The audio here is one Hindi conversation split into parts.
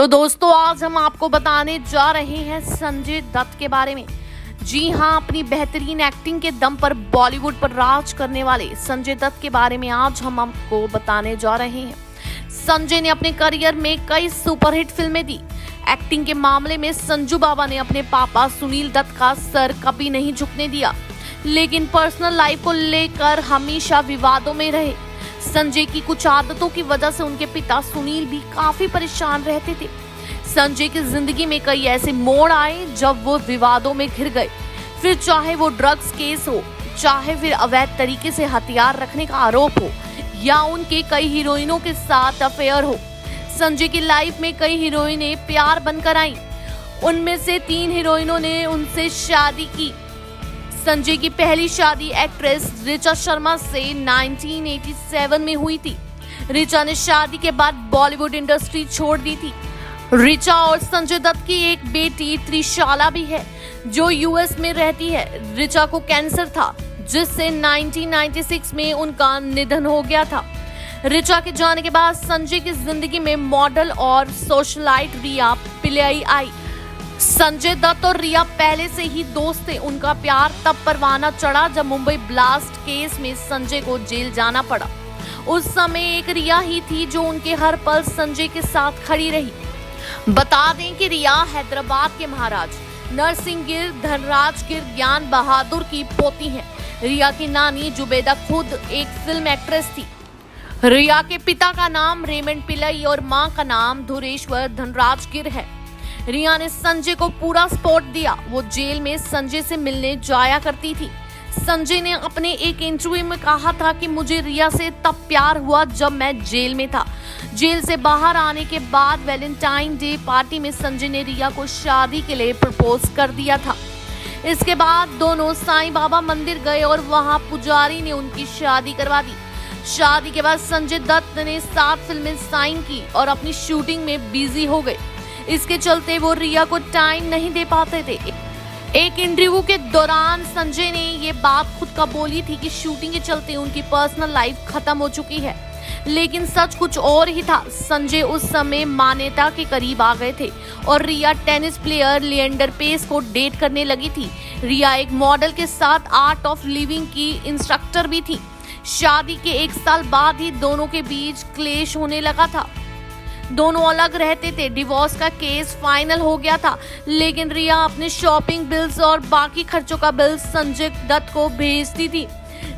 तो दोस्तों, आज हम आपको बताने जा रहे हैं संजय दत्त के बारे में। जी हां, अपनी बेहतरीन एक्टिंग के दम पर बॉलीवुड पर राज करने वाले संजय दत्त के बारे में आज हम आपको बताने जा रहे हैं। संजय ने अपने करियर में कई सुपरहिट फिल्में दी। एक्टिंग के मामले में संजू बाबा ने अपने पापा सुनील दत्त का सर कभी नहीं झुकने दिया, लेकिन पर्सनल लाइफ को लेकर हमेशा विवादों में रहे। संजय की कुछ आदतों की वजह से उनके पिता सुनील भी काफी परेशान रहते थे। संजय की जिंदगी में कई ऐसे मोड़ आए जब वो विवादों में घिर गए, फिर चाहे वो ड्रग्स केस हो, चाहे फिर अवैध तरीके से हथियार रखने का आरोप हो, या उनके कई हीरोइनों के साथ अफेयर हो। संजय की लाइफ में कई हीरोइनें प्यार बनकर आईं। उनमें से 3 हीरोइनों ने उनसे शादी की। संजय की पहली शादी एक्ट्रेस ऋचा शर्मा से 1987 में हुई थी। ऋचा ने शादी के बाद बॉलीवुड इंडस्ट्री छोड़ दी थी। ऋचा और संजय दत्त की एक बेटी त्रिशाला भी है, जो यूएस में रहती है। ऋचा को कैंसर था, जिससे 1996 में उनका निधन हो गया था। ऋचा के जाने के बाद संजय की जिंदगी में मॉडल और सोशलाइट रिया पिल्लई आई। संजय दत्त और रिया पहले से ही दोस्त थे। उनका प्यार तब परवाना चढ़ा जब मुंबई ब्लास्ट केस में संजय को जेल जाना पड़ा। उस समय एक रिया ही थी जो उनके हर पल संजय के साथ खड़ी रही। बता दें कि रिया हैदराबाद के महाराज नरसिंह गिर, धनराज गिर, ज्ञान बहादुर की पोती हैं। रिया की नानी जुबेदा खुद एक फिल्म एक्ट्रेस थी। रिया के पिता का नाम रेमंड पिल्लई और मां का नाम धुरेश्वर धनराज गिर है। रिया ने संजय को पूरा सपोर्ट दिया। वो जेल में संजय से मिलने जाया करती थी। संजय ने अपने एक इंटरव्यू में कहा था कि मुझे रिया से तब प्यार हुआ जब मैं जेल में था। जेल से बाहर आने के बाद वैलेंटाइन डे पार्टी में संजय ने रिया को शादी के लिए प्रपोज कर दिया था। इसके बाद दोनों साईं बाबा मंदिर गए और वहां पुजारी ने उनकी शादी करवा दी। शादी के बाद संजय दत्त ने 7 फिल्में साइन की और अपनी शूटिंग में बिजी हो गए। इसके चलते वो रिया को टाइम नहीं दे पाते थे। एक इंटरव्यू के दौरान संजय ने ये बात खुद का बोली थी कि शूटिंग के चलते उनकी पर्सनल लाइफ खत्म हो चुकी है, लेकिन सच कुछ और ही था। संजय उस समय मान्यता के करीब आ गए थे और रिया टेनिस प्लेयर लिएंडर पेस को डेट करने लगी थी। रिया एक मॉडल के साथ आर्ट ऑफ लिविंग की इंस्ट्रक्टर भी थी। शादी के 1 साल बाद ही दोनों के बीच क्लेश होने लगा था। दोनों अलग रहते थे। डिवोर्स का केस फाइनल हो गया था, लेकिन रिया अपने शॉपिंग बिल्स और बाकी खर्चों का बिल संजय दत्त को भेजती थी।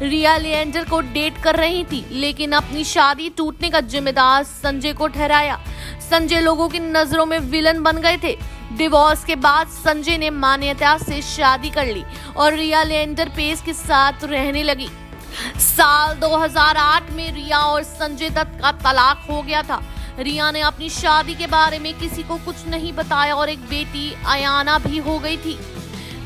रिया लिएंडर को डेट कर रही थी, लेकिन अपनी शादी टूटने का जिम्मेदार संजय को ठहराया। संजय लोगों की नजरों में विलन बन गए थे। डिवोर्स के बाद संजय ने मान्यता से शादी कर ली और रिया लिएंडर पेस के साथ रहने लगी। साल 2008 में रिया और संजय दत्त का तलाक हो गया था। रिया ने अपनी शादी के बारे में किसी को कुछ नहीं बताया और एक बेटी अयाना भी हो गई थी।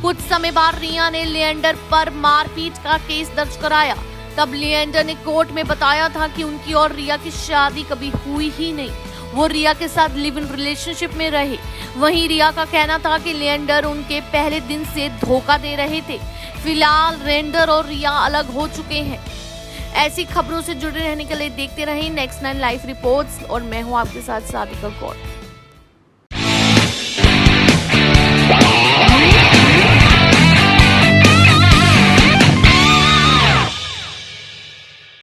कुछ समय बाद रिया ने लिएंडर पर मारपीट का केस दर्ज कराया। तब लिएंडर ने कोर्ट में बताया था कि उनकी और रिया की शादी कभी हुई ही नहीं। वो रिया के साथ लिव इन रिलेशनशिप में रहे। वहीं रिया का कहना था कि लिएंडर उनके पहले दिन से धोखा दे रहे थे। फिलहाल लिएंडर और रिया अलग हो चुके हैं। ऐसी खबरों से जुड़े रहने के लिए देखते रहें नेक्स्ट 9 लाइव रिपोर्ट्स और मैं हूं आपके साथ सादिका कौर।